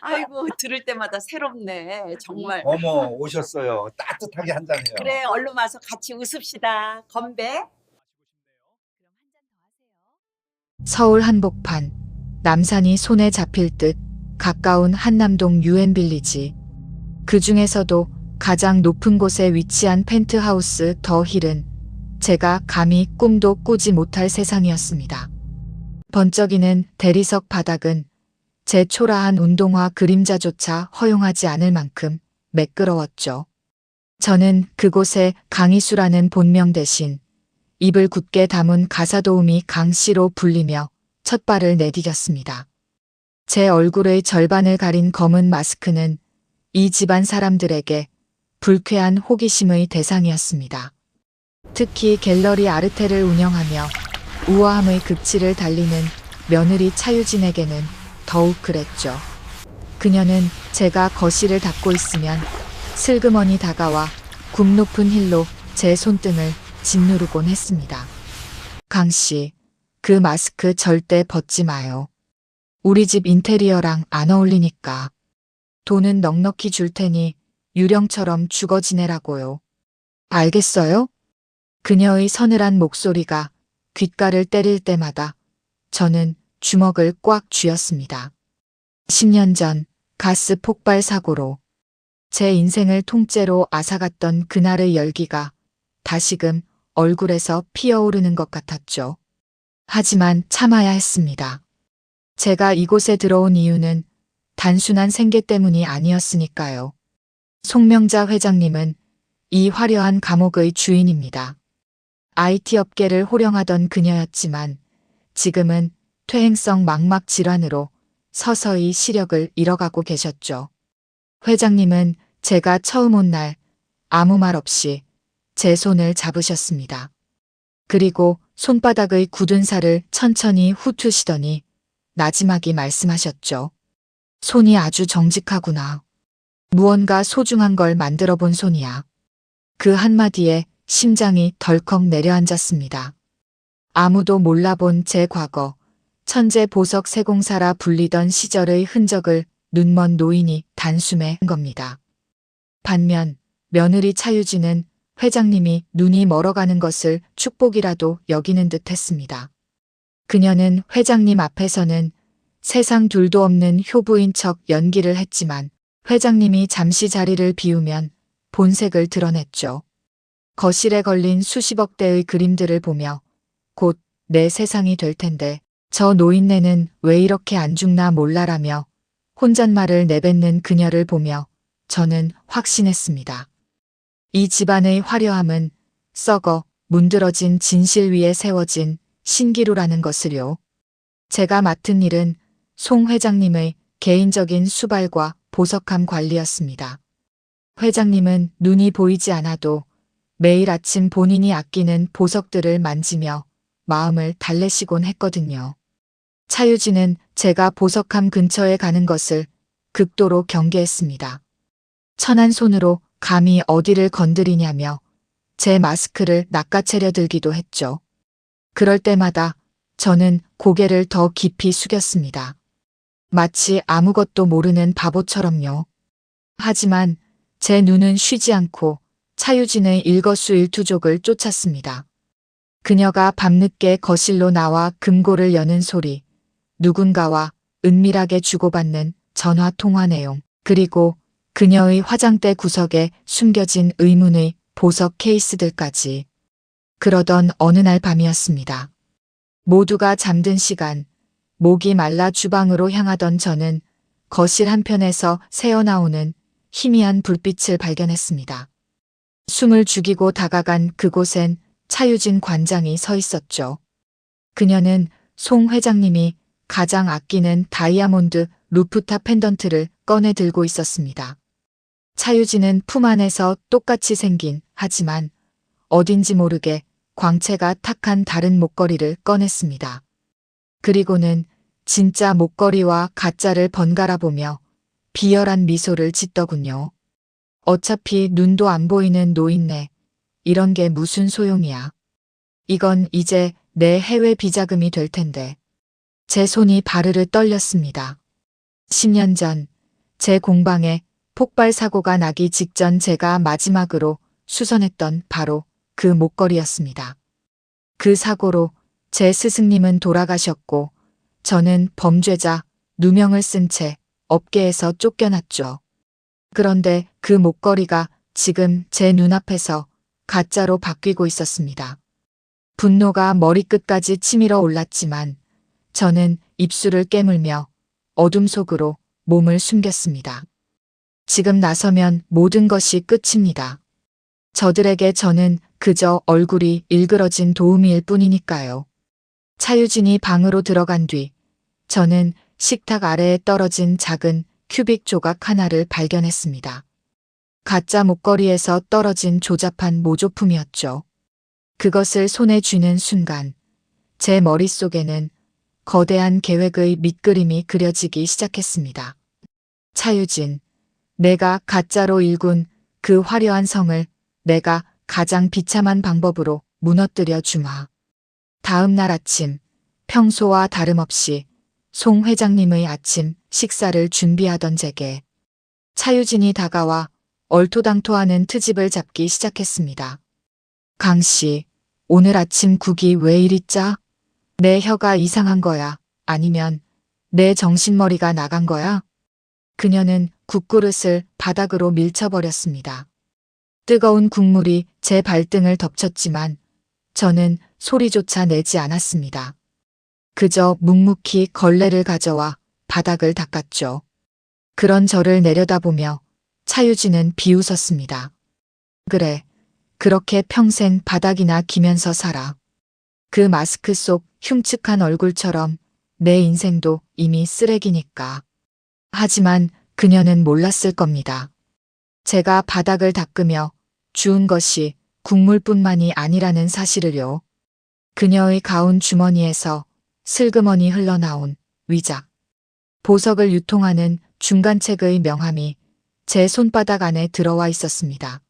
아이고, 들을 때마다 새롭네. 정말. 어머, 오셨어요. 따뜻하게 한 잔해요. 그래, 얼른 와서 같이 웃읍시다. 건배. 서울 한복판, 남산이 손에 잡힐 듯 가까운 한남동 유엔빌리지. 그 중에서도 가장 높은 곳에 위치한 펜트하우스 더 힐은 제가 감히 꿈도 꾸지 못할 세상이었습니다. 번쩍이는 대리석 바닥은 제 초라한 운동화 그림자조차 허용하지 않을 만큼 매끄러웠죠. 저는 그곳에 강희수라는 본명 대신 입을 굳게 다문 가사도우미 강 씨로 불리며 첫 발을 내디뎠습니다. 제 얼굴의 절반을 가린 검은 마스크는 이 집안 사람들에게 불쾌한 호기심의 대상이었습니다. 특히 갤러리 아르테를 운영하며 우아함의 극치를 달리는 며느리 차유진에게는 더욱 그랬죠. 그녀는 제가 거실을 닦고 있으면 슬그머니 다가와 굽 높은 힐로 제 손등을 짓누르곤 했습니다. 강 씨, 그 마스크 절대 벗지 마요. 우리 집 인테리어랑 안 어울리니까. 돈은 넉넉히 줄 테니 유령처럼 죽어 지내라고요. 알겠어요? 그녀의 서늘한 목소리가 귓가를 때릴 때마다 저는 주먹을 꽉 쥐었습니다. 10년 전 가스 폭발 사고로 제 인생을 통째로 앗아갔던 그날의 열기가 다시금 얼굴에서 피어오르는 것 같았죠. 하지만 참아야 했습니다. 제가 이곳에 들어온 이유는 단순한 생계 때문이 아니었으니까요. 송명자 회장님은 이 화려한 감옥의 주인입니다. IT 업계를 호령하던 그녀였지만 지금은 퇴행성 망막 질환으로 서서히 시력을 잃어가고 계셨죠. 회장님은 제가 처음 온 날 아무 말 없이 제 손을 잡으셨습니다. 그리고 손바닥의 굳은 살을 천천히 훑으시더니 나지막이 말씀하셨죠. 손이 아주 정직하구나. 무언가 소중한 걸 만들어 본 손이야. 그 한마디에 심장이 덜컥 내려앉았습니다. 아무도 몰라본 제 과거, 천재 보석 세공사라 불리던 시절의 흔적을 눈먼 노인이 단숨에 한 겁니다. 반면 며느리 차유진은 회장님이 눈이 멀어가는 것을 축복이라도 여기는 듯 했습니다. 그녀는 회장님 앞에서는 세상 둘도 없는 효부인 척 연기를 했지만 회장님이 잠시 자리를 비우면 본색을 드러냈죠. 거실에 걸린 수십억 대의 그림들을 보며 곧 내 세상이 될 텐데 저 노인네는 왜 이렇게 안 죽나 몰라라며 혼잣말을 내뱉는 그녀를 보며 저는 확신했습니다. 이 집안의 화려함은 썩어 문드러진 진실 위에 세워진 신기루라는 것을요. 제가 맡은 일은 송 회장님의 개인적인 수발과 보석함 관리였습니다. 회장님은 눈이 보이지 않아도 매일 아침 본인이 아끼는 보석들을 만지며 마음을 달래시곤 했거든요. 차유진은 제가 보석함 근처에 가는 것을 극도로 경계했습니다. 천한 손으로 감히 어디를 건드리냐며 제 마스크를 낚아채려 들기도 했죠. 그럴 때마다 저는 고개를 더 깊이 숙였습니다. 마치 아무것도 모르는 바보처럼요. 하지만 제 눈은 쉬지 않고 차유진의 일거수일투족을 쫓았습니다. 그녀가 밤늦게 거실로 나와 금고를 여는 소리, 누군가와 은밀하게 주고받는 전화 통화 내용, 그리고 그녀의 화장대 구석에 숨겨진 의문의 보석 케이스들까지. 그러던 어느 날 밤이었습니다. 모두가 잠든 시간, 목이 말라 주방으로 향하던 저는 거실 한편에서 새어나오는 희미한 불빛을 발견했습니다. 숨을 죽이고 다가간 그곳엔 차유진 관장이 서 있었죠. 그녀는 송 회장님이 가장 아끼는 다이아몬드 루프탑 펜던트를 꺼내 들고 있었습니다. 차유진은 품 안에서 똑같이 생긴 하지만 어딘지 모르게 광채가 탁한 다른 목걸이를 꺼냈습니다. 그리고는 진짜 목걸이와 가짜를 번갈아 보며 비열한 미소를 짓더군요. 어차피 눈도 안 보이는 노인네. 이런 게 무슨 소용이야. 이건 이제 내 해외 비자금이 될 텐데. 제 손이 바르르 떨렸습니다. 10년 전 제 공방에 폭발 사고가 나기 직전 제가 마지막으로 수선했던 바로 그 목걸이였습니다. 그 사고로 제 스승님은 돌아가셨고 저는 범죄자 누명을 쓴 채 업계에서 쫓겨났죠. 그런데 그 목걸이가 지금 제 눈앞에서 가짜로 바뀌고 있었습니다. 분노가 머리끝까지 치밀어 올랐지만 저는 입술을 깨물며 어둠 속으로 몸을 숨겼습니다. 지금 나서면 모든 것이 끝입니다. 저들에게 저는 그저 얼굴이 일그러진 도우미일 뿐이니까요. 차유진이 방으로 들어간 뒤 저는 식탁 아래에 떨어진 작은 큐빅 조각 하나를 발견했습니다. 가짜 목걸이에서 떨어진 조잡한 모조품이었죠. 그것을 손에 쥐는 순간 제 머릿속에는 거대한 계획의 밑그림이 그려지기 시작했습니다. 차유진, 내가 가짜로 일군 그 화려한 성을 내가 가장 비참한 방법으로 무너뜨려 주마. 다음 날 아침, 평소와 다름없이 송 회장님의 아침 식사를 준비하던 제게 차유진이 다가와 얼토당토하는 트집을 잡기 시작했습니다. 강 씨, 오늘 아침 국이 왜 이리 짜? 내 혀가 이상한 거야? 아니면 내 정신머리가 나간 거야? 그녀는 국그릇을 바닥으로 밀쳐버렸습니다. 뜨거운 국물이 제 발등을 덮쳤지만 저는 소리조차 내지 않았습니다. 그저 묵묵히 걸레를 가져와 바닥을 닦았죠. 그런 저를 내려다보며 차유진은 비웃었습니다. 그래, 그렇게 평생 바닥이나 기면서 살아. 그 마스크 속 흉측한 얼굴처럼 내 인생도 이미 쓰레기니까. 하지만 그녀는 몰랐을 겁니다. 제가 바닥을 닦으며 주운 것이 국물뿐만이 아니라는 사실을요. 그녀의 가운 주머니에서 슬그머니 흘러나온 위작. 보석을 유통하는 중간책의 명함이 제 손바닥 안에 들어와 있었습니다.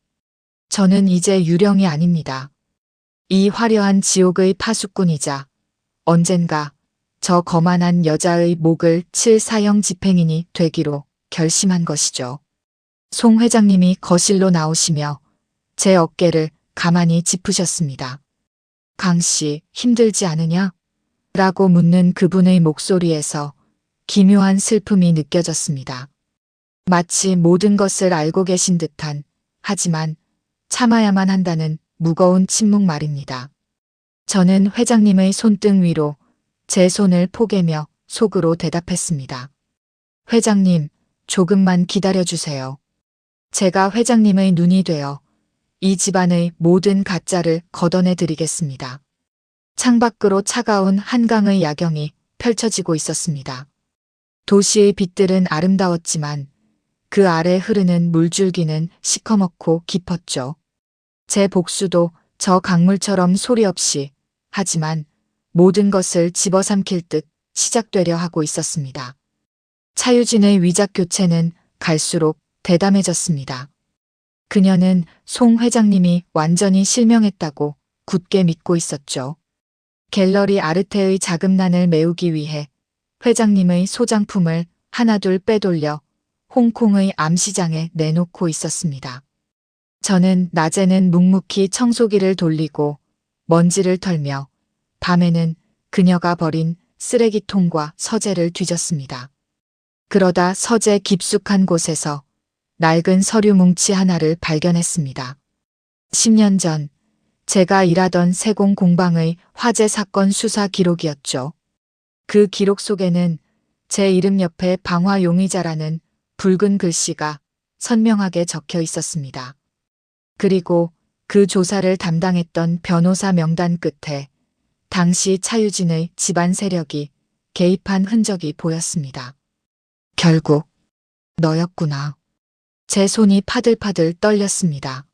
저는 이제 유령이 아닙니다. 이 화려한 지옥의 파수꾼이자 언젠가 저 거만한 여자의 목을 칠 사형 집행인이 되기로 결심한 것이죠. 송 회장님이 거실로 나오시며 제 어깨를 가만히 짚으셨습니다. 강 씨, 힘들지 않으냐? 라고 묻는 그분의 목소리에서 기묘한 슬픔이 느껴졌습니다. 마치 모든 것을 알고 계신 듯한, 하지만 참아야만 한다는 무거운 침묵 말입니다. 저는 회장님의 손등 위로 제 손을 포개며 속으로 대답했습니다. 회장님, 조금만 기다려주세요. 제가 회장님의 눈이 되어 이 집안의 모든 가짜를 걷어내 드리겠습니다. 창밖으로 차가운 한강의 야경이 펼쳐지고 있었습니다. 도시의 빛들은 아름다웠지만 그 아래 흐르는 물줄기는 시커멓고 깊었죠. 제 복수도 저 강물처럼 소리 없이, 하지만 모든 것을 집어삼킬 듯 시작되려 하고 있었습니다. 차유진의 위작 교체는 갈수록 대담해졌습니다. 그녀는 송 회장님이 완전히 실명했다고 굳게 믿고 있었죠. 갤러리 아르테의 자금난을 메우기 위해 회장님의 소장품을 하나둘 빼돌려 홍콩의 암시장에 내놓고 있었습니다. 저는 낮에는 묵묵히 청소기를 돌리고 먼지를 털며 밤에는 그녀가 버린 쓰레기통과 서재를 뒤졌습니다. 그러다 서재 깊숙한 곳에서 낡은 서류 뭉치 하나를 발견했습니다. 10년 전 제가 일하던 세공 공방의 화재 사건 수사 기록이었죠. 그 기록 속에는 제 이름 옆에 방화 용의자라는 붉은 글씨가 선명하게 적혀 있었습니다. 그리고 그 조사를 담당했던 변호사 명단 끝에 당시 차유진의 집안 세력이 개입한 흔적이 보였습니다. 결국 너였구나. 제 손이 파들파들 떨렸습니다.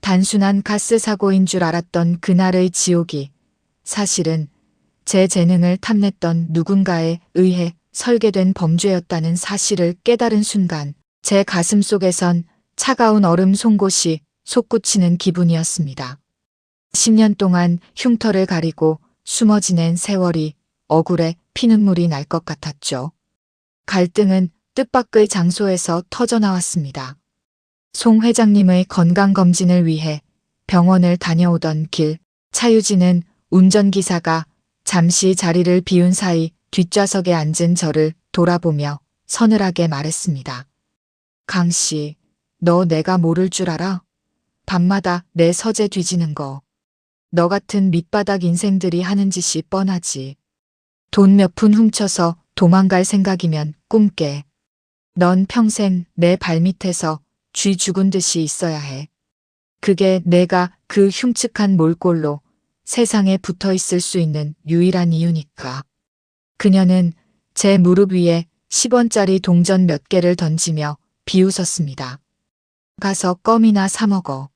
단순한 가스 사고인 줄 알았던 그날의 지옥이 사실은 제 재능을 탐냈던 누군가에 의해 설계된 범죄였다는 사실을 깨달은 순간 제 가슴 속에선 차가운 얼음 송곳이 솟구치는 기분이었습니다. 10년 동안 흉터를 가리고 숨어 지낸 세월이 억울해 피눈물이 날 것 같았죠. 갈등은 뜻밖의 장소에서 터져나왔습니다. 송 회장님의 건강검진을 위해 병원을 다녀오던 길, 차유진은 운전기사가 잠시 자리를 비운 사이 뒷좌석에 앉은 저를 돌아보며 서늘하게 말했습니다. 강 씨, 너 내가 모를 줄 알아? 밤마다 내 서재 뒤지는 거. 너 같은 밑바닥 인생들이 하는 짓이 뻔하지. 돈 몇 푼 훔쳐서 도망갈 생각이면 꿈깨. 넌 평생 내 발밑에서 쥐 죽은 듯이 있어야 해. 그게 내가 그 흉측한 몰골로 세상에 붙어 있을 수 있는 유일한 이유니까. 그녀는 제 무릎 위에 10원짜리 동전 몇 개를 던지며 비웃었습니다. 가서 껌이나 사 먹어.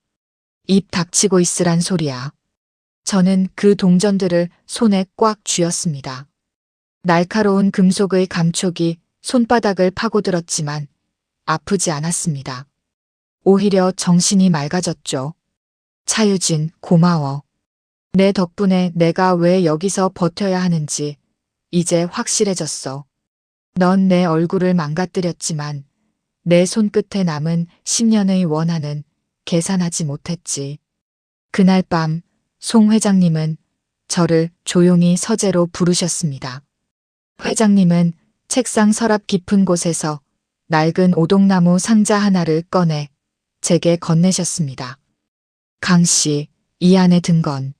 입 닥치고 있으란 소리야. 저는 그 동전들을 손에 꽉 쥐었습니다. 날카로운 금속의 감촉이 손바닥을 파고들었지만 아프지 않았습니다. 오히려 정신이 맑아졌죠. 차유진, 고마워. 내 덕분에 내가 왜 여기서 버텨야 하는지 이제 확실해졌어. 넌 내 얼굴을 망가뜨렸지만 내 손끝에 남은 10년의 원한은 계산하지 못했지. 그날 밤 송 회장님은 저를 조용히 서재로 부르셨습니다. 회장님은 책상 서랍 깊은 곳에서 낡은 오동나무 상자 하나를 꺼내 제게 건네셨습니다. 강 씨, 이 안에 든 건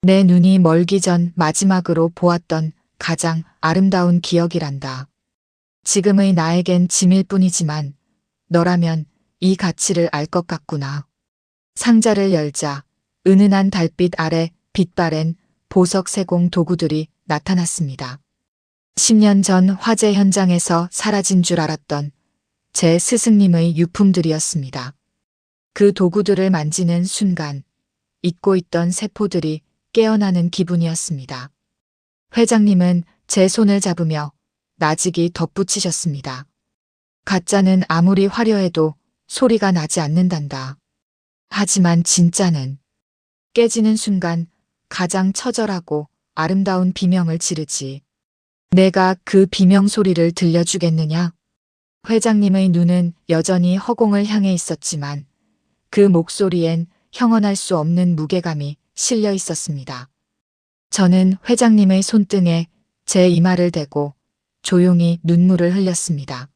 내 눈이 멀기 전 마지막으로 보았던 가장 아름다운 기억이란다. 지금의 나에겐 짐일 뿐이지만 너라면 이 가치를 알 것 같구나. 상자를 열자 은은한 달빛 아래 빛바랜 보석 세공 도구들이 나타났습니다. 10년 전 화재 현장에서 사라진 줄 알았던 제 스승님의 유품들이었습니다. 그 도구들을 만지는 순간 잊고 있던 세포들이 깨어나는 기분이었습니다. 회장님은 제 손을 잡으며 나직이 덧붙이셨습니다. 가짜는 아무리 화려해도 소리가 나지 않는단다. 하지만 진짜는 깨지는 순간 가장 처절하고 아름다운 비명을 지르지. 내가 그 비명 소리를 들려주겠느냐? 회장님의 눈은 여전히 허공을 향해 있었지만 그 목소리엔 형언할 수 없는 무게감이 실려 있었습니다. 저는 회장님의 손등에 제 이마를 대고 조용히 눈물을 흘렸습니다.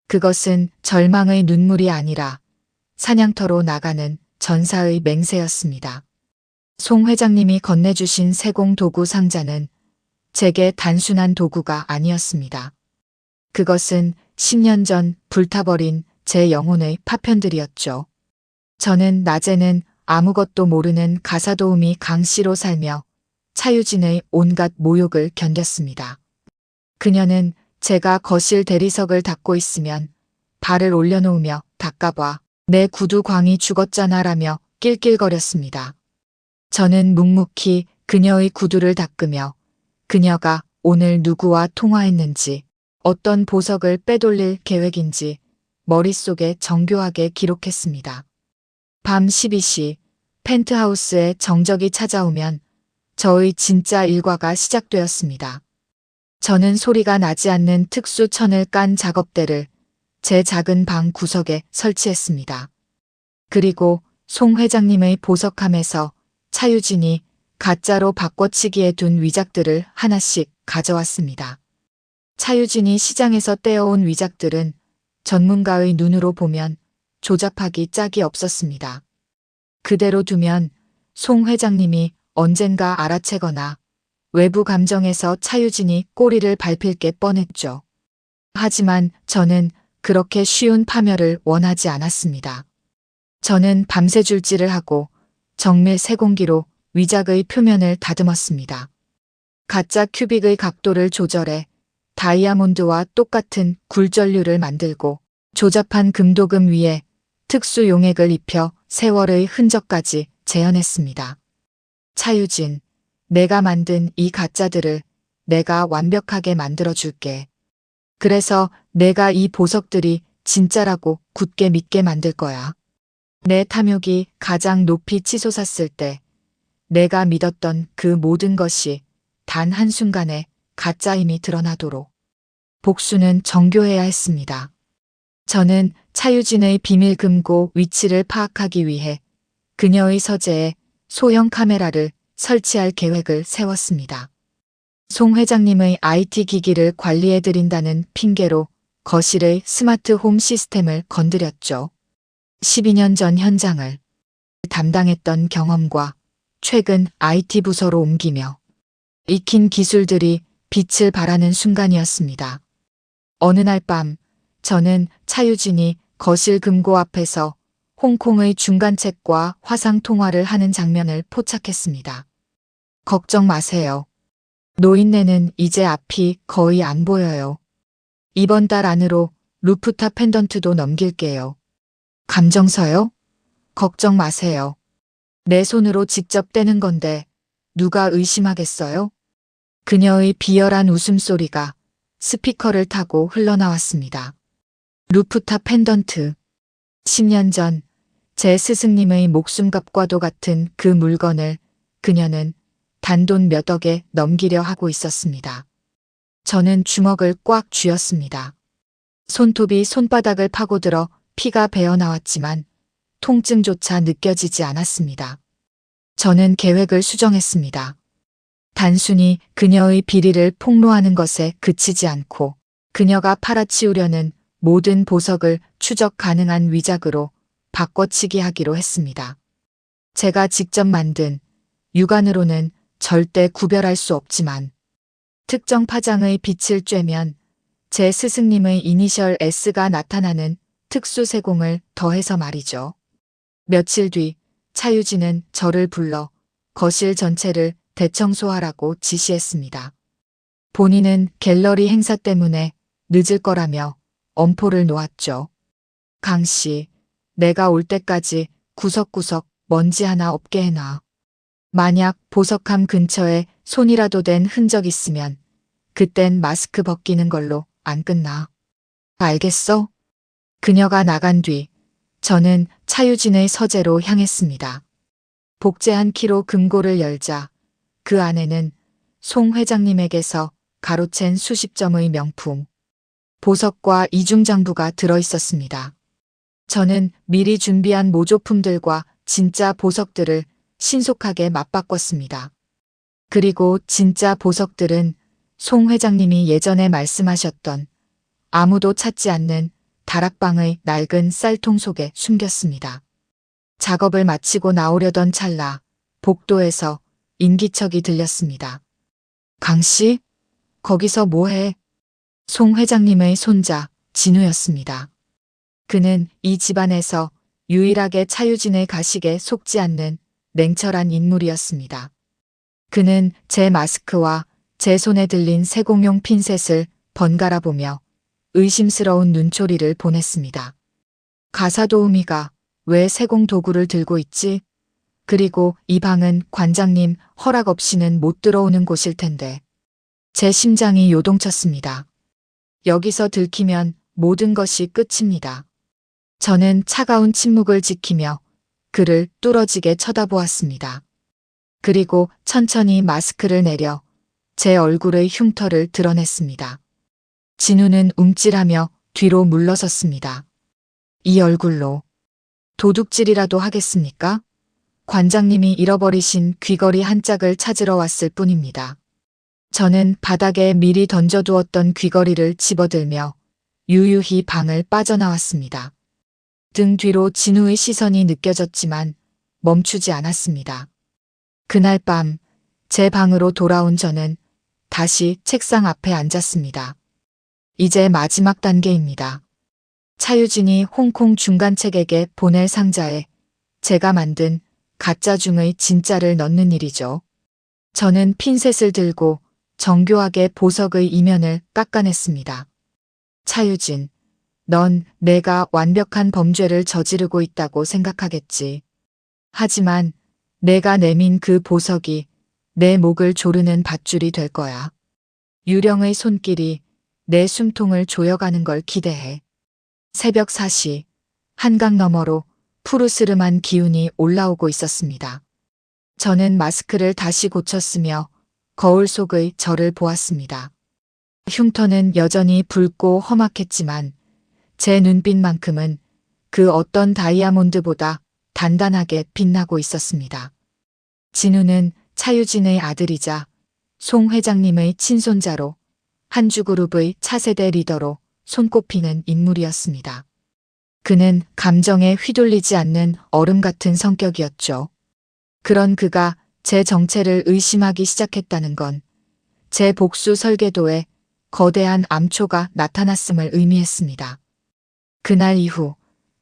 그것은 절망의 눈물이 아니라 사냥터로 나가는 전사의 맹세였습니다. 송 회장님이 건네주신 세공 도구 상자는 제게 단순한 도구가 아니었습니다. 그것은 10년 전 불타버린 제 영혼의 파편들이었죠. 저는 낮에는 아무것도 모르는 가사도우미 강 씨로 살며 차유진의 온갖 모욕을 견뎠습니다. 그녀는 제가 거실 대리석을 닦고 있으면 발을 올려놓으며 닦아봐. 내 구두 광이 죽었잖아 라며 낄낄거렸습니다. 저는 묵묵히 그녀의 구두를 닦으며 그녀가 오늘 누구와 통화했는지 어떤 보석을 빼돌릴 계획인지 머릿속에 정교하게 기록했습니다. 밤 12시 펜트하우스에 정적이 찾아오면 저의 진짜 일과가 시작되었습니다. 저는 소리가 나지 않는 특수 천을 깐 작업대를 제 작은 방 구석에 설치했습니다. 그리고 송 회장님의 보석함에서 차유진이 가짜로 바꿔치기에 둔 위작들을 하나씩 가져왔습니다. 차유진이 시장에서 떼어온 위작들은 전문가의 눈으로 보면 조잡하기 짝이 없었습니다. 그대로 두면 송 회장님이 언젠가 알아채거나 외부 감정에서 차유진이 꼬리를 밟힐 게 뻔했죠. 하지만 저는 그렇게 쉬운 파멸을 원하지 않았습니다. 저는 밤새 줄질을 하고 정밀 세공기로 위작의 표면을 다듬었습니다. 가짜 큐빅의 각도를 조절해 다이아몬드와 똑같은 굴전류를 만들고 조잡한 금도금 위에 특수 용액을 입혀 세월의 흔적까지 재현했습니다. 차유진, 내가 만든 이 가짜들을 내가 완벽하게 만들어줄게. 그래서 내가 이 보석들이 진짜라고 굳게 믿게 만들 거야. 내 탐욕이 가장 높이 치솟았을 때 내가 믿었던 그 모든 것이 단 한순간에 가짜임이 드러나도록. 복수는 정교해야 했습니다. 저는 차유진의 비밀 금고 위치를 파악하기 위해 그녀의 서재에 소형 카메라를 설치할 계획을 세웠습니다. 송 회장님의 IT 기기를 관리해드린다는 핑계로 거실의 스마트 홈 시스템을 건드렸죠. 12년 전 현장을 담당했던 경험과 최근 IT 부서로 옮기며 익힌 기술들이 빛을 발하는 순간이었습니다. 어느 날 밤 저는 차유진이 거실 금고 앞에서 홍콩의 중간책과 화상 통화를 하는 장면을 포착했습니다. 걱정 마세요. 노인네는 이제 앞이 거의 안 보여요. 이번 달 안으로 루프탑 펜던트도 넘길게요. 감정서요? 걱정 마세요. 내 손으로 직접 떼는 건데 누가 의심하겠어요? 그녀의 비열한 웃음소리가 스피커를 타고 흘러나왔습니다. 루프탑 펜던트. 10년 전 제 스승님의 목숨값과도 같은 그 물건을 그녀는 단돈 몇 억에 넘기려 하고 있었습니다. 저는 주먹을 꽉 쥐었습니다. 손톱이 손바닥을 파고들어 피가 배어 나왔지만 통증조차 느껴지지 않았습니다. 저는 계획을 수정했습니다. 단순히 그녀의 비리를 폭로하는 것에 그치지 않고 그녀가 팔아치우려는 모든 보석을 추적 가능한 위작으로 바꿔치기 하기로 했습니다. 제가 직접 만든 육안으로는 절대 구별할 수 없지만 특정 파장의 빛을 쬐면 제 스승님의 이니셜 S가 나타나는 특수 세공을 더해서 말이죠. 며칠 뒤 차유진은 저를 불러 거실 전체를 대청소하라고 지시했습니다. 본인은 갤러리 행사 때문에 늦을 거라며 엄포를 놓았죠. 강 씨, 내가 올 때까지 구석구석 먼지 하나 없게 해놔. 만약 보석함 근처에 손이라도 댄 흔적 있으면 그땐 마스크 벗기는 걸로 안 끝나. 알겠어? 그녀가 나간 뒤 저는 차유진의 서재로 향했습니다. 복제한 키로 금고를 열자 그 안에는 송 회장님에게서 가로챈 수십 점의 명품, 보석과 이중장부가 들어있었습니다. 저는 미리 준비한 모조품들과 진짜 보석들을 신속하게 맞바꿨습니다. 그리고 진짜 보석들은 송 회장님이 예전에 말씀하셨던 아무도 찾지 않는 다락방의 낡은 쌀통 속에 숨겼습니다. 작업을 마치고 나오려던 찰나 복도에서 인기척이 들렸습니다. 강 씨, 거기서 뭐해? 송 회장님의 손자 진우였습니다. 그는 이 집안에서 유일하게 차유진의 가식에 속지 않는 냉철한 인물이었습니다. 그는 제 마스크와 제 손에 들린 세공용 핀셋을 번갈아 보며 의심스러운 눈초리를 보냈습니다. 가사도우미가 왜 세공 도구를 들고 있지? 그리고 이 방은 관장님 허락 없이는 못 들어오는 곳일 텐데. 제 심장이 요동쳤습니다. 여기서 들키면 모든 것이 끝입니다. 저는 차가운 침묵을 지키며 그를 뚫어지게 쳐다보았습니다. 그리고 천천히 마스크를 내려 제 얼굴의 흉터를 드러냈습니다. 진우는 움찔하며 뒤로 물러섰습니다. 이 얼굴로 도둑질이라도 하겠습니까? 관장님이 잃어버리신 귀걸이 한 짝을 찾으러 왔을 뿐입니다. 저는 바닥에 미리 던져두었던 귀걸이를 집어들며 유유히 방을 빠져나왔습니다. 등 뒤로 진우의 시선이 느껴졌지만 멈추지 않았습니다. 그날 밤 제 방으로 돌아온 저는 다시 책상 앞에 앉았습니다. 이제 마지막 단계입니다. 차유진이 홍콩 중간책에게 보낼 상자에 제가 만든 가짜 중의 진짜를 넣는 일이죠. 저는 핀셋을 들고 정교하게 보석의 이면을 깎아냈습니다. 차유진, 넌 내가 완벽한 범죄를 저지르고 있다고 생각하겠지. 하지만 내가 내민 그 보석이 내 목을 조르는 밧줄이 될 거야. 유령의 손길이 내 숨통을 조여가는 걸 기대해. 새벽 4시, 한강 너머로 푸르스름한 기운이 올라오고 있었습니다. 저는 마스크를 다시 고쳤으며 거울 속의 저를 보았습니다. 흉터는 여전히 붉고 험악했지만 제 눈빛만큼은 그 어떤 다이아몬드보다 단단하게 빛나고 있었습니다. 진우는 차유진의 아들이자 송 회장님의 친손자로 한주그룹의 차세대 리더로 손꼽히는 인물이었습니다. 그는 감정에 휘둘리지 않는 얼음 같은 성격이었죠. 그런 그가 제 정체를 의심하기 시작했다는 건 제 복수 설계도에 거대한 암초가 나타났음을 의미했습니다. 그날 이후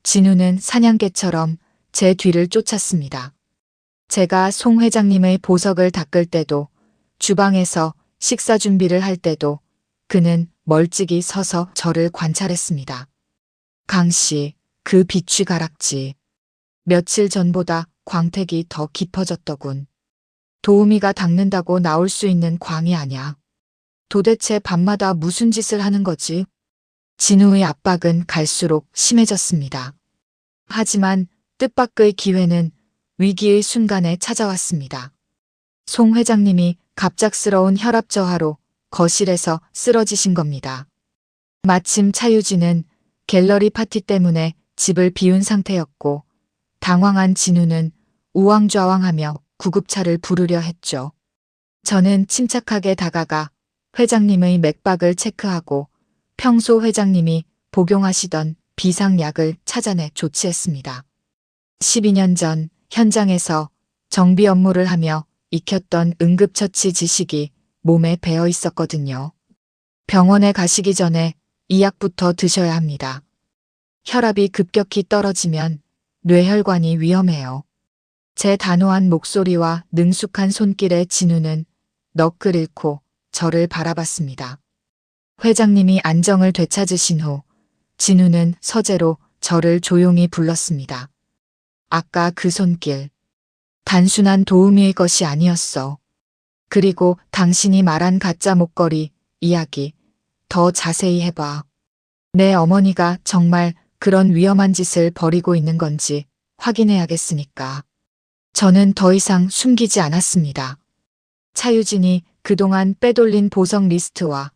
진우는 사냥개처럼 제 뒤를 쫓았습니다. 제가 송 회장님의 보석을 닦을 때도, 주방에서 식사 준비를 할 때도 그는 멀찍이 서서 저를 관찰했습니다. 강씨, 그 비취가락지. 며칠 전보다 광택이 더 깊어졌더군. 도우미가 닦는다고 나올 수 있는 광이 아냐. 도대체 밤마다 무슨 짓을 하는 거지? 진우의 압박은 갈수록 심해졌습니다. 하지만 뜻밖의 기회는 위기의 순간에 찾아왔습니다. 송 회장님이 갑작스러운 혈압 저하로 거실에서 쓰러지신 겁니다. 마침 차유진은 갤러리 파티 때문에 집을 비운 상태였고 당황한 진우는 우왕좌왕하며 구급차를 부르려 했죠. 저는 침착하게 다가가 회장님의 맥박을 체크하고 평소 회장님이 복용하시던 비상약을 찾아내 조치했습니다. 12년 전 현장에서 정비 업무를 하며 익혔던 응급처치 지식이 몸에 배어 있었거든요. 병원에 가시기 전에 이 약부터 드셔야 합니다. 혈압이 급격히 떨어지면 뇌혈관이 위험해요. 제 단호한 목소리와 능숙한 손길에 진우는 넋을 잃고 저를 바라봤습니다. 회장님이 안정을 되찾으신 후 진우는 서재로 저를 조용히 불렀습니다. 아까 그 손길, 단순한 도우미의 것이 아니었어. 그리고 당신이 말한 가짜 목걸이 이야기 더 자세히 해봐. 내 어머니가 정말 그런 위험한 짓을 벌이고 있는 건지 확인해야겠으니까. 저는 더 이상 숨기지 않았습니다. 차유진이 그동안 빼돌린 보석 리스트와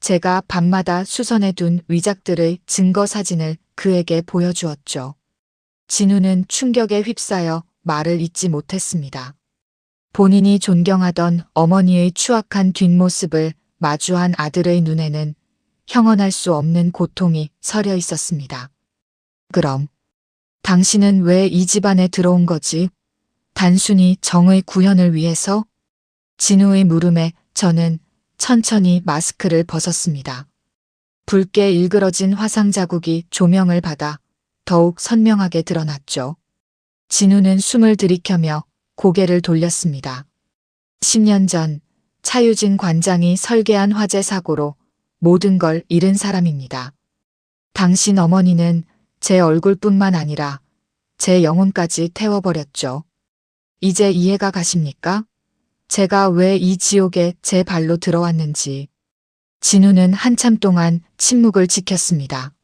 제가 밤마다 수선해둔 위작들의 증거 사진을 그에게 보여주었죠. 진우는 충격에 휩싸여 말을 잇지 못했습니다. 본인이 존경하던 어머니의 추악한 뒷모습을 마주한 아들의 눈에는 형언할 수 없는 고통이 서려 있었습니다. 그럼 당신은 왜 이 집안에 들어온 거지? 단순히 정의 구현을 위해서? 진우의 물음에 저는 천천히 마스크를 벗었습니다. 붉게 일그러진 화상 자국이 조명을 받아 더욱 선명하게 드러났죠. 진우는 숨을 들이켜며 고개를 돌렸습니다. 10년 전 차유진 관장이 설계한 화재 사고로 모든 걸 잃은 사람입니다. 당신 어머니는 제 얼굴뿐만 아니라 제 영혼까지 태워버렸죠. 이제 이해가 가십니까? 제가 왜 이 지옥에 제 발로 들어왔는지. 진우는 한참 동안 침묵을 지켰습니다.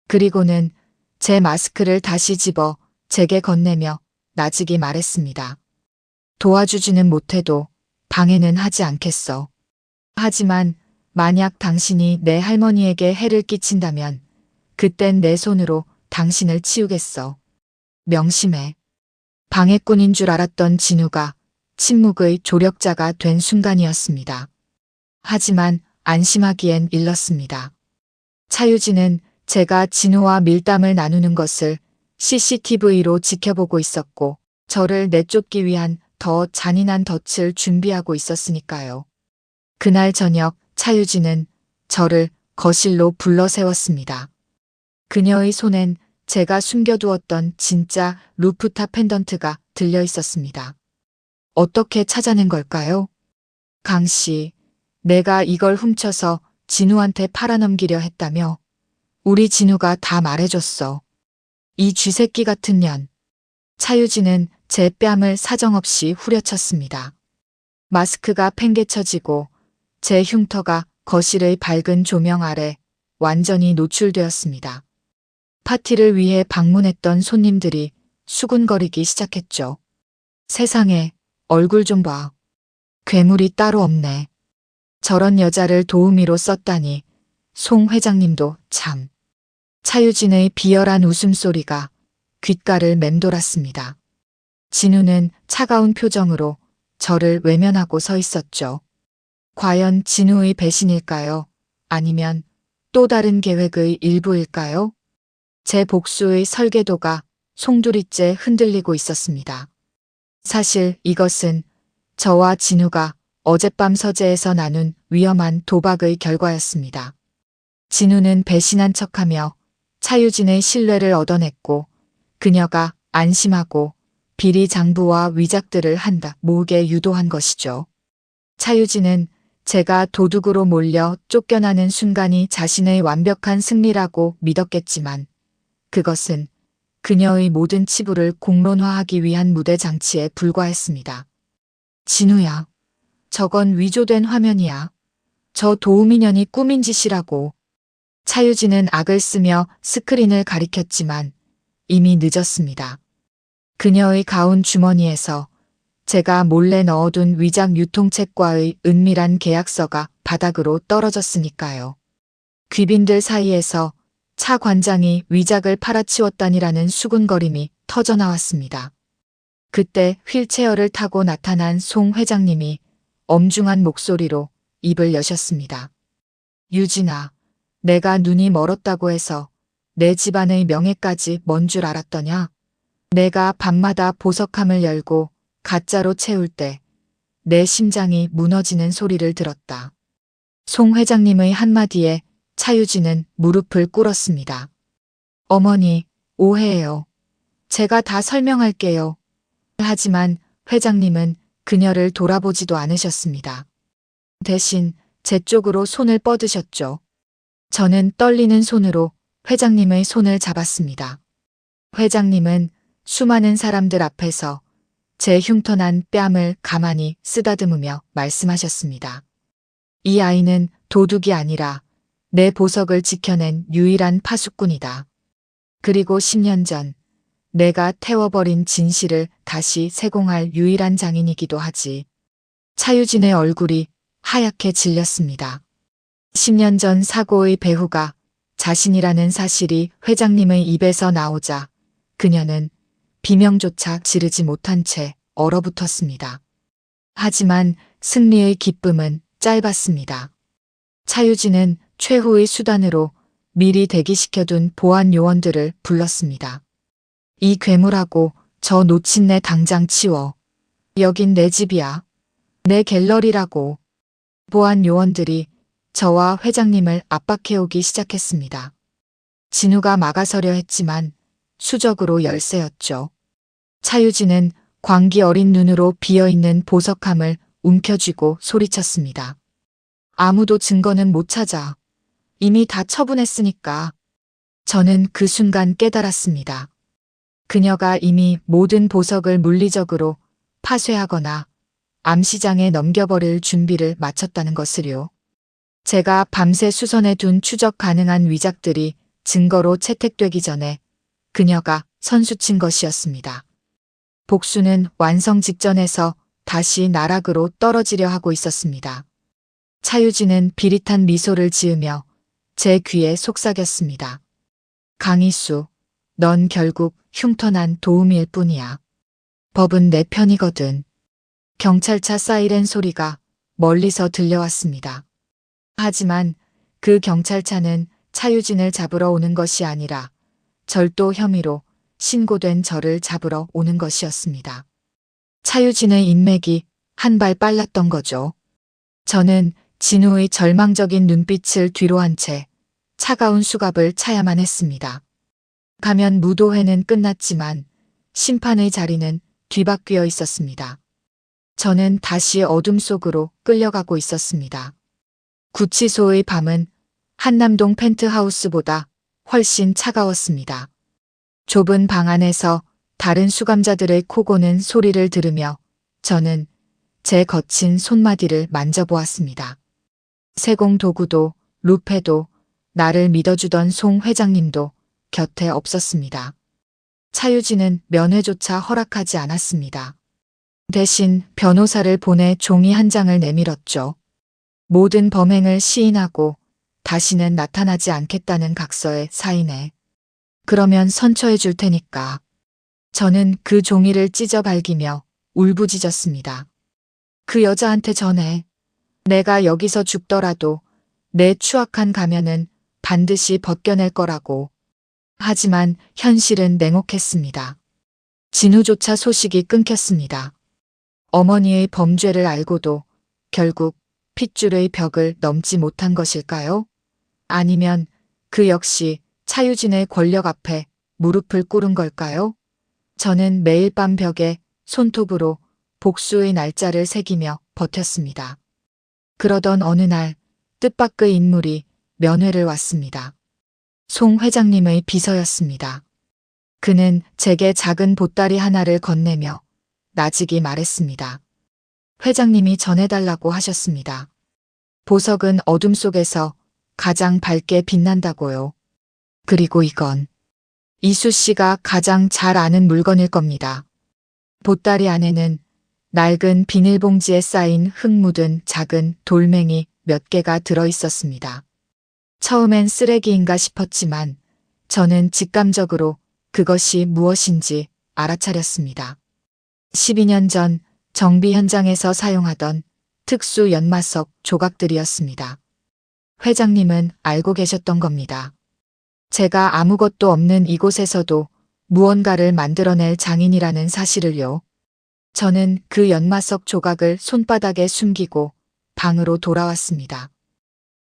그리고는 제 마스크를 다시 집어 제게 건네며 나직이 말했습니다. 도와주지는 못해도 방해는 하지 않겠어. 하지만 만약 당신이 내 할머니에게 해를 끼친다면 그땐 내 손으로 당신을 치우겠어. 명심해. 방해꾼인 줄 알았던 진우가 침묵의 조력자가 된 순간이었습니다. 하지만 안심하기엔 일렀습니다. 차유진은 제가 진우와 밀담을 나누는 것을 CCTV로 지켜보고 있었고 저를 내쫓기 위한 더 잔인한 덫을 준비하고 있었으니까요. 그날 저녁 차유진은 저를 거실로 불러 세웠습니다. 그녀의 손엔 제가 숨겨두었던 진짜 루프탑 펜던트가 들려 있었습니다. 어떻게 찾아낸 걸까요? 강씨, 내가 이걸 훔쳐서 진우한테 팔아넘기려 했다며? 우리 진우가 다 말해줬어. 이 쥐새끼 같은 년. 차유진은 제 뺨을 사정없이 후려쳤습니다. 마스크가 팽개쳐지고 제 흉터가 거실의 밝은 조명 아래 완전히 노출되었습니다. 파티를 위해 방문했던 손님들이 수군거리기 시작했죠. 세상에, 얼굴 좀 봐. 괴물이 따로 없네. 저런 여자를 도우미로 썼다니. 송 회장님도 참. 차유진의 비열한 웃음소리가 귓가를 맴돌았습니다. 진우는 차가운 표정으로 저를 외면하고 서 있었죠. 과연 진우의 배신일까요? 아니면 또 다른 계획의 일부일까요? 제 복수의 설계도가 송두리째 흔들리고 있었습니다. 사실 이것은 저와 진우가 어젯밤 서재에서 나눈 위험한 도박의 결과였습니다. 진우는 배신한 척하며 차유진의 신뢰를 얻어냈고 그녀가 안심하고 비리 장부와 위작들을 한다 모으게 유도한 것이죠. 차유진은 제가 도둑으로 몰려 쫓겨나는 순간이 자신의 완벽한 승리라고 믿었겠지만 그것은 그녀의 모든 치부를 공론화하기 위한 무대 장치에 불과했습니다. 진우야, 저건 위조된 화면이야. 저 도우미년이 꾸민 짓이라고. 차유진은 악을 쓰며 스크린을 가리켰지만 이미 늦었습니다. 그녀의 가운 주머니에서 제가 몰래 넣어둔 위작 유통책과의 은밀한 계약서가 바닥으로 떨어졌으니까요. 귀빈들 사이에서 차 관장이 위작을 팔아치웠다니라는 수군거림이 터져나왔습니다. 그때 휠체어를 타고 나타난 송 회장님이 엄중한 목소리로 입을 여셨습니다. 유진아, 내가 눈이 멀었다고 해서 내 집안의 명예까지 먼 줄 알았더냐? 내가 밤마다 보석함을 열고 가짜로 채울 때 내 심장이 무너지는 소리를 들었다. 송 회장님의 한마디에 차유진은 무릎을 꿇었습니다. 어머니, 오해해요. 제가 다 설명할게요. 하지만 회장님은 그녀를 돌아보지도 않으셨습니다. 대신 제 쪽으로 손을 뻗으셨죠. 저는 떨리는 손으로 회장님의 손을 잡았습니다. 회장님은 수많은 사람들 앞에서 제 흉터난 뺨을 가만히 쓰다듬으며 말씀하셨습니다. 이 아이는 도둑이 아니라 내 보석을 지켜낸 유일한 파수꾼이다. 그리고 10년 전 내가 태워버린 진실을 다시 세공할 유일한 장인이기도 하지. 차유진의 얼굴이 하얗게 질렸습니다. 10년 전 사고의 배후가 자신이라는 사실이 회장님의 입에서 나오자 그녀는 비명조차 지르지 못한 채 얼어붙었습니다. 하지만 승리의 기쁨은 짧았습니다. 차유진은 최후의 수단으로 미리 대기시켜둔 보안 요원들을 불렀습니다. 이 괴물하고 저 놓친내 당장 치워. 여긴 내 집이야. 내 갤러리라고. 보안 요원들이 저와 회장님을 압박해오기 시작했습니다. 진우가 막아서려 했지만 수적으로 열세였죠. 차유진은 광기 어린 눈으로 비어있는 보석함을 움켜쥐고 소리쳤습니다. 아무도 증거는 못 찾아. 이미 다 처분했으니까. 저는 그 순간 깨달았습니다. 그녀가 이미 모든 보석을 물리적으로 파쇄하거나 암시장에 넘겨버릴 준비를 마쳤다는 것을요. 제가 밤새 수선해 둔 추적 가능한 위작들이 증거로 채택되기 전에 그녀가 선수친 것이었습니다. 복수는 완성 직전에서 다시 나락으로 떨어지려 하고 있었습니다. 차유진은 비릿한 미소를 지으며 제 귀에 속삭였습니다. 강희수, 넌 결국 흉터난 도우미일 뿐이야. 법은 내 편이거든. 경찰차 사이렌 소리가 멀리서 들려왔습니다. 하지만 그 경찰차는 차유진을 잡으러 오는 것이 아니라 절도 혐의로 신고된 저를 잡으러 오는 것이었습니다. 차유진의 인맥이 한 발 빨랐던 거죠. 저는 진우의 절망적인 눈빛을 뒤로 한 채 차가운 수갑을 차야만 했습니다. 가면 무도회는 끝났지만 심판의 자리는 뒤바뀌어 있었습니다. 저는 다시 어둠 속으로 끌려가고 있었습니다. 구치소의 밤은 한남동 펜트하우스보다 훨씬 차가웠습니다. 좁은 방 안에서 다른 수감자들의 코 고는 소리를 들으며 저는 제 거친 손마디를 만져보았습니다. 세공 도구도 루페도 나를 믿어주던 송 회장님도 곁에 없었습니다. 차유진은 면회조차 허락하지 않았습니다. 대신 변호사를 보내 종이 한 장을 내밀었죠. 모든 범행을 시인하고 다시는 나타나지 않겠다는 각서에 사인해. 그러면 선처해 줄 테니까. 저는 그 종이를 찢어 발기며 울부짖었습니다. 그 여자한테 전해. 내가 여기서 죽더라도 내 추악한 가면은 반드시 벗겨낼 거라고. 하지만 현실은 냉혹했습니다. 진우조차 소식이 끊겼습니다. 어머니의 범죄를 알고도 결국 핏줄의 벽을 넘지 못한 것일까요? 아니면 그 역시 차유진의 권력 앞에 무릎을 꿇은 걸까요? 저는 매일 밤 벽에 손톱으로 복수의 날짜를 새기며 버텼습니다. 그러던 어느 날 뜻밖의 인물이 면회를 왔습니다. 송 회장님의 비서였습니다. 그는 제게 작은 보따리 하나를 건네며 나직이 말했습니다. 회장님이 전해달라고 하셨습니다. 보석은 어둠 속에서 가장 밝게 빛난다고요. 그리고 이건 이수 씨가 가장 잘 아는 물건일 겁니다. 보따리 안에는 낡은 비닐봉지에 쌓인 흙 묻은 작은 돌멩이 몇 개가 들어 있었습니다. 처음엔 쓰레기인가 싶었지만 저는 직감적으로 그것이 무엇인지 알아차렸습니다. 12년 전 정비 현장에서 사용하던 특수 연마석 조각들이었습니다. 회장님은 알고 계셨던 겁니다. 제가 아무것도 없는 이곳에서도 무언가를 만들어낼 장인이라는 사실을요. 저는 그 연마석 조각을 손바닥에 숨기고 방으로 돌아왔습니다.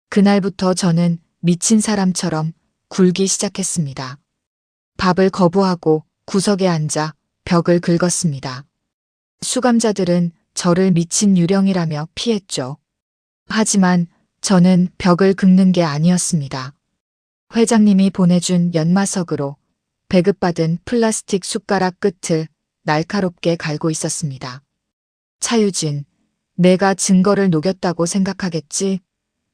그날부터 저는 미친 사람처럼 굴기 시작했습니다. 밥을 거부하고 구석에 앉아 벽을 긁었습니다. 수감자들은 저를 미친 유령이라며 피했죠. 하지만 저는 벽을 긁는 게 아니었습니다. 회장님이 보내준 연마석으로 배급받은 플라스틱 숟가락 끝을 날카롭게 갈고 있었습니다. 차유진, 내가 증거를 녹였다고 생각하겠지?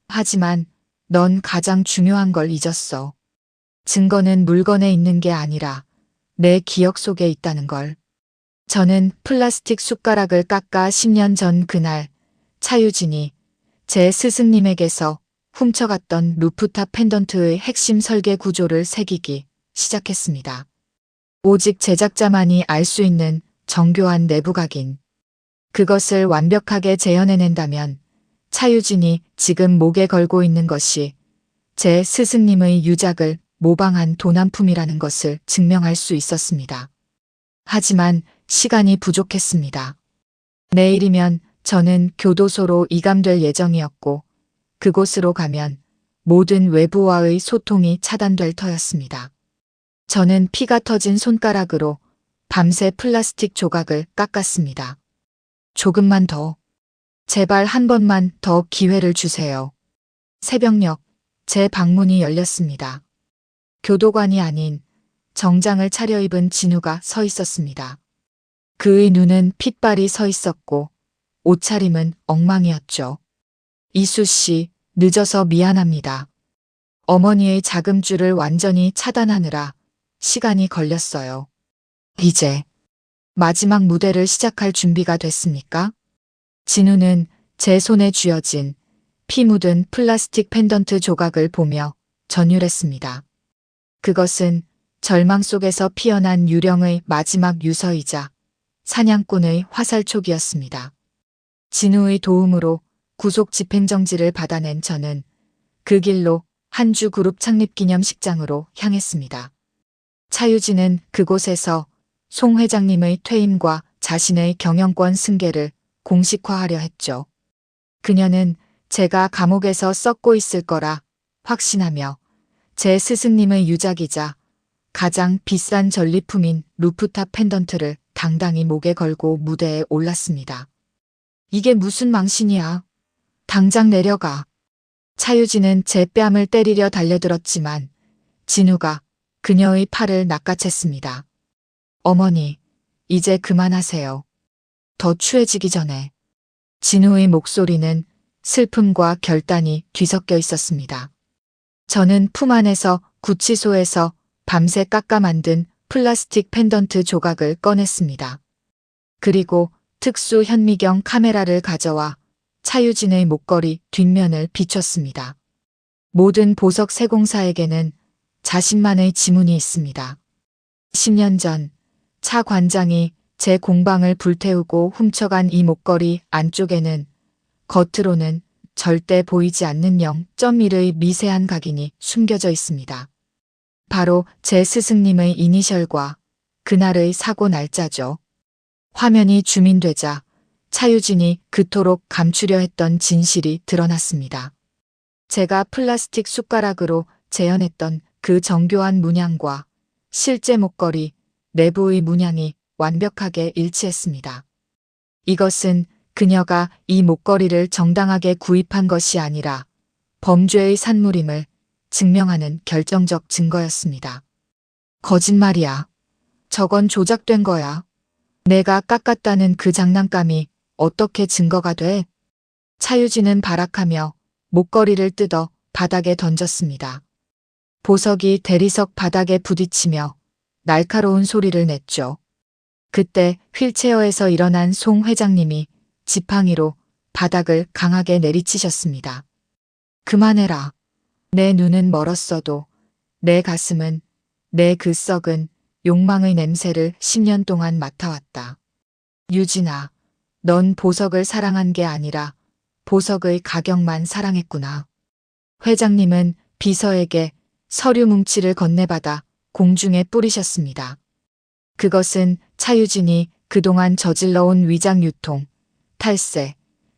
하지만 넌 가장 중요한 걸 잊었어. 증거는 물건에 있는 게 아니라 내 기억 속에 있다는 걸. 저는 플라스틱 숟가락을 깎아 10년 전 그날 차유진이 제 스승님에게서 훔쳐갔던 루프탑 펜던트의 핵심 설계 구조를 새기기 시작했습니다. 오직 제작자만이 알 수 있는 정교한 내부 각인. 그것을 완벽하게 재현해낸다면 차유진이 지금 목에 걸고 있는 것이 제 스승님의 유작을 모방한 도난품이라는 것을 증명할 수 있었습니다. 하지만 시간이 부족했습니다. 내일이면 저는 교도소로 이감될 예정이었고 그곳으로 가면 모든 외부와의 소통이 차단될 터였습니다. 저는 피가 터진 손가락으로 밤새 플라스틱 조각을 깎았습니다. 조금만 더. 제발 한 번만 더 기회를 주세요. 새벽녘 제 방문이 열렸습니다. 교도관이 아닌 정장을 차려입은 진우가 서 있었습니다. 그의 눈은 핏발이 서 있었고 옷차림은 엉망이었죠. 이수 씨, 늦어서 미안합니다. 어머니의 자금줄을 완전히 차단하느라 시간이 걸렸어요. 이제 마지막 무대를 시작할 준비가 됐습니까? 진우는 제 손에 쥐어진 피 묻은 플라스틱 펜던트 조각을 보며 전율했습니다. 그것은 절망 속에서 피어난 유령의 마지막 유서이자 사냥꾼의 화살촉이었습니다. 진우의 도움으로 구속 집행정지를 받아낸 저는 그 길로 한주 그룹 창립기념식장으로 향했습니다. 차유진은 그곳에서 송 회장님의 퇴임과 자신의 경영권 승계를 공식화하려 했죠. 그녀는 제가 감옥에서 썩고 있을 거라 확신하며 제 스승님의 유작이자 가장 비싼 전리품인 루프탑 펜던트를 당당히 목에 걸고 무대에 올랐습니다. 이게 무슨 망신이야. 당장 내려가. 차유진은 제 뺨을 때리려 달려들었지만 진우가 그녀의 팔을 낚아챘습니다. 어머니, 이제 그만하세요. 더 추해지기 전에. 진우의 목소리는 슬픔과 결단이 뒤섞여 있었습니다. 저는 품 안에서 구치소에서 밤새 깎아 만든 플라스틱 펜던트 조각을 꺼냈습니다. 그리고 특수 현미경 카메라를 가져와 차유진의 목걸이 뒷면을 비췄습니다. 모든 보석 세공사에게는 자신만의 지문이 있습니다. 10년 전 차 관장이 제 공방을 불태우고 훔쳐간 이 목걸이 안쪽에는 겉으로는 절대 보이지 않는 0.1의 미세한 각인이 숨겨져 있습니다. 바로 제 스승님의 이니셜과 그날의 사고 날짜죠. 화면이 줌인되자 차유진이 그토록 감추려 했던 진실이 드러났습니다. 제가 플라스틱 숟가락으로 재현했던 그 정교한 문양과 실제 목걸이 내부의 문양이 완벽하게 일치했습니다. 이것은 그녀가 이 목걸이를 정당하게 구입한 것이 아니라 범죄의 산물임을 증명하는 결정적 증거였습니다. 거짓말이야. 저건 조작된 거야. 내가 깎았다는 그 장난감이 어떻게 증거가 돼? 차유진은 발악하며 목걸이를 뜯어 바닥에 던졌습니다. 보석이 대리석 바닥에 부딪히며 날카로운 소리를 냈죠. 그때 휠체어에서 일어난 송 회장님이 지팡이로 바닥을 강하게 내리치셨습니다. 그만해라. 내 눈은 멀었어도 내 가슴은 내 그 썩은 욕망의 냄새를 10년 동안 맡아왔다. 유진아, 넌 보석을 사랑한 게 아니라 보석의 가격만 사랑했구나. 회장님은 비서에게 서류 뭉치를 건네받아 공중에 뿌리셨습니다. 그것은 차유진이 그동안 저질러온 위장 유통, 탈세,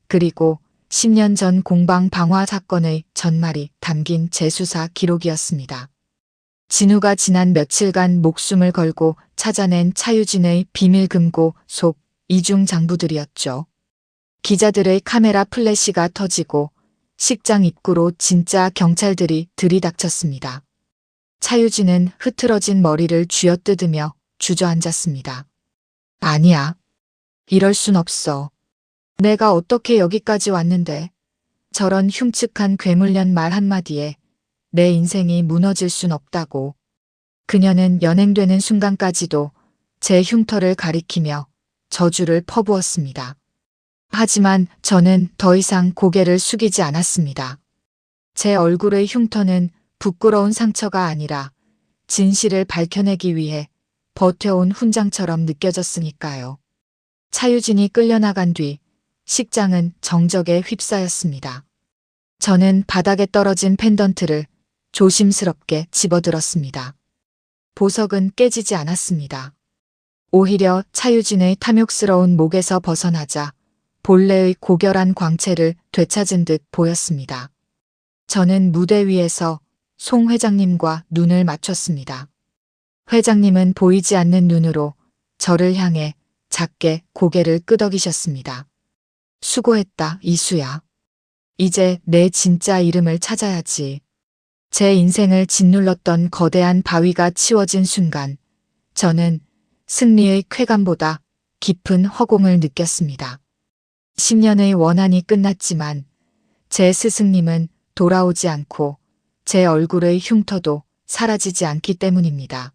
그리고 10년 전 공방 방화 사건의 전말이 담긴 재수사 기록이었습니다. 진우가 지난 며칠간 목숨을 걸고 찾아낸 차유진의 비밀 금고 속 이중 장부들이었죠. 기자들의 카메라 플래시가 터지고 식장 입구로 진짜 경찰들이 들이닥쳤습니다. 차유진은 흐트러진 머리를 쥐어뜯으며 주저앉았습니다. 아니야. 이럴 순 없어. 내가 어떻게 여기까지 왔는데. 저런 흉측한 괴물년 말 한마디에 내 인생이 무너질 순 없다고. 그녀는 연행되는 순간까지도 제 흉터를 가리키며 저주를 퍼부었습니다. 하지만 저는 더 이상 고개를 숙이지 않았습니다. 제 얼굴의 흉터는 부끄러운 상처가 아니라 진실을 밝혀내기 위해 버텨온 훈장처럼 느껴졌으니까요. 차유진이 끌려나간 뒤 식장은 정적에 휩싸였습니다. 저는 바닥에 떨어진 펜던트를 조심스럽게 집어들었습니다. 보석은 깨지지 않았습니다. 오히려 차유진의 탐욕스러운 목에서 벗어나자 본래의 고결한 광채를 되찾은 듯 보였습니다. 저는 무대 위에서 송 회장님과 눈을 맞췄습니다. 회장님은 보이지 않는 눈으로 저를 향해 작게 고개를 끄덕이셨습니다. 수고했다, 이수야. 이제 내 진짜 이름을 찾아야지. 제 인생을 짓눌렀던 거대한 바위가 치워진 순간 저는 승리의 쾌감보다 깊은 허공을 느꼈습니다. 10년의 원한이 끝났지만 제 스승님은 돌아오지 않고 제 얼굴의 흉터도 사라지지 않기 때문입니다.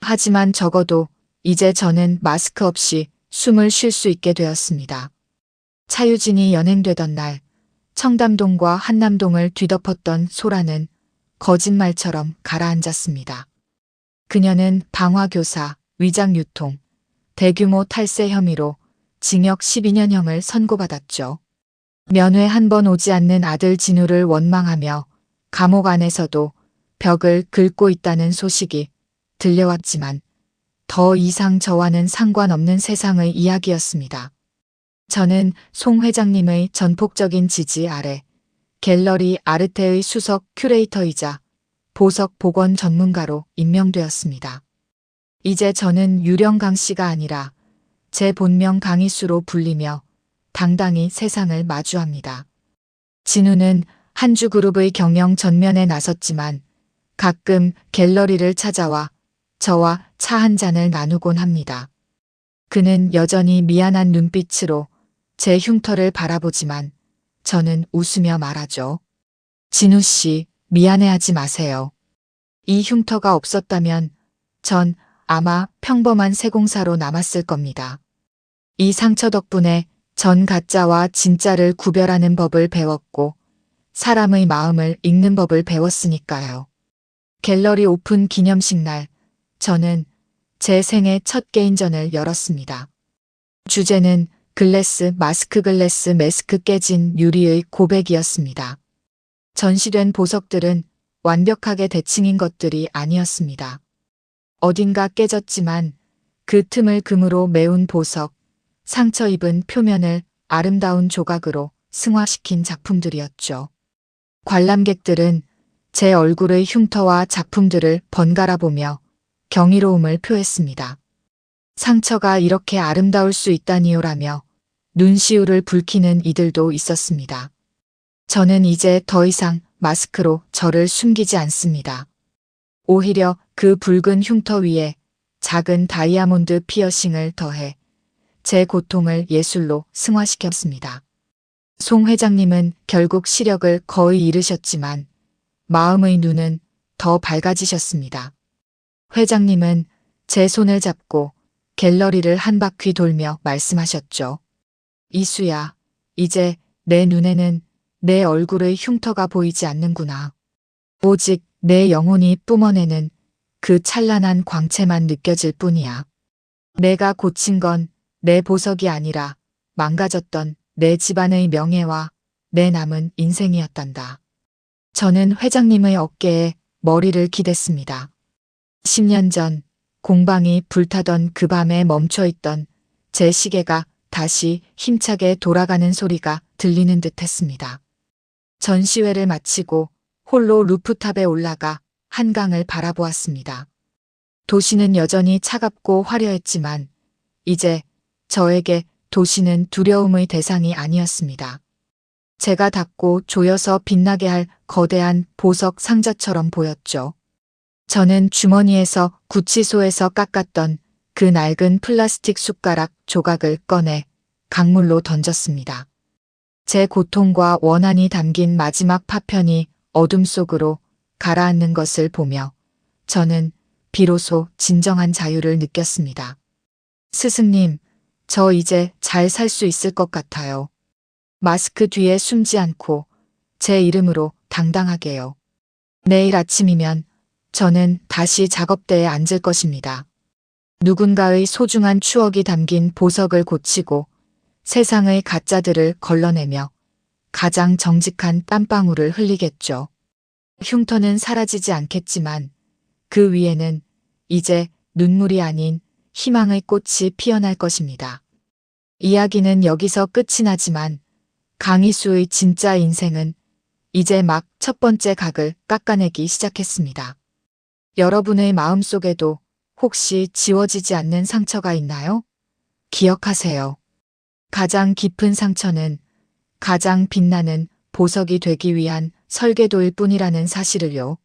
하지만 적어도 이제 저는 마스크 없이 숨을 쉴 수 있게 되었습니다. 차유진이 연행되던 날 청담동과 한남동을 뒤덮었던 소라는 거짓말처럼 가라앉았습니다. 그녀는 방화교사, 위장유통, 대규모 탈세 혐의로 징역 12년형을 선고받았죠. 면회 한 번 오지 않는 아들 진우를 원망하며 감옥 안에서도 벽을 긁고 있다는 소식이 들려왔지만 더 이상 저와는 상관없는 세상의 이야기였습니다. 저는 송 회장님의 전폭적인 지지 아래 갤러리 아르테의 수석 큐레이터이자 보석 복원 전문가로 임명되었습니다. 이제 저는 유령 강 씨가 아니라 제 본명 강희수로 불리며 당당히 세상을 마주합니다. 진우는 한주그룹의 경영 전면에 나섰지만 가끔 갤러리를 찾아와 저와 차 한 잔을 나누곤 합니다. 그는 여전히 미안한 눈빛으로 제 흉터를 바라보지만 저는 웃으며 말하죠. 진우 씨, 미안해하지 마세요. 이 흉터가 없었다면 전 아마 평범한 세공사로 남았을 겁니다. 이 상처 덕분에 전 가짜와 진짜를 구별하는 법을 배웠고 사람의 마음을 읽는 법을 배웠으니까요. 갤러리 오픈 기념식 날, 저는 제 생애 첫 개인전을 열었습니다. 주제는 글래스 마스크 글래스 매스크 깨진 유리의 고백이었습니다. 전시된 보석들은 완벽하게 대칭인 것들이 아니었습니다. 어딘가 깨졌지만 그 틈을 금으로 메운 보석, 상처 입은 표면을 아름다운 조각으로 승화시킨 작품들이었죠. 관람객들은 제 얼굴의 흉터와 작품들을 번갈아 보며 경이로움을 표했습니다. 상처가 이렇게 아름다울 수 있다니요라며 눈시울을 붉히는 이들도 있었습니다. 저는 이제 더 이상 마스크로 저를 숨기지 않습니다. 오히려 그 붉은 흉터 위에 작은 다이아몬드 피어싱을 더해 제 고통을 예술로 승화시켰습니다. 송 회장님은 결국 시력을 거의 잃으셨지만 마음의 눈은 더 밝아지셨습니다. 회장님은 제 손을 잡고 갤러리를 한 바퀴 돌며 말씀하셨죠. 이수야, 이제 내 눈에는 내 얼굴의 흉터가 보이지 않는구나. 오직 내 영혼이 뿜어내는 그 찬란한 광채만 느껴질 뿐이야. 내가 고친 건 내 보석이 아니라 망가졌던 내 집안의 명예와 내 남은 인생이었단다. 저는 회장님의 어깨에 머리를 기댔습니다. 10년 전 공방이 불타던 그 밤에 멈춰있던 제 시계가 다시 힘차게 돌아가는 소리가 들리는 듯 했습니다. 전시회를 마치고 홀로 루프탑에 올라가 한강을 바라보았습니다. 도시는 여전히 차갑고 화려했지만 이제 저에게 도시는 두려움의 대상이 아니었습니다. 제가 닫고 조여서 빛나게 할 거대한 보석 상자처럼 보였죠. 저는 주머니에서 구치소에서 깎았던 그 낡은 플라스틱 숟가락 조각을 꺼내 강물로 던졌습니다. 제 고통과 원한이 담긴 마지막 파편이 어둠 속으로 가라앉는 것을 보며 저는 비로소 진정한 자유를 느꼈습니다. 스승님, 저 이제 잘 살 수 있을 것 같아요. 마스크 뒤에 숨지 않고 제 이름으로 당당하게요. 내일 아침이면 저는 다시 작업대에 앉을 것입니다. 누군가의 소중한 추억이 담긴 보석을 고치고 세상의 가짜들을 걸러내며 가장 정직한 땀방울을 흘리겠죠. 흉터는 사라지지 않겠지만 그 위에는 이제 눈물이 아닌 희망의 꽃이 피어날 것입니다. 이야기는 여기서 끝이 나지만 강희수의 진짜 인생은 이제 막 첫 번째 각을 깎아내기 시작했습니다. 여러분의 마음속에도 혹시 지워지지 않는 상처가 있나요? 기억하세요. 가장 깊은 상처는 가장 빛나는 보석이 되기 위한 설계도일 뿐이라는 사실을요.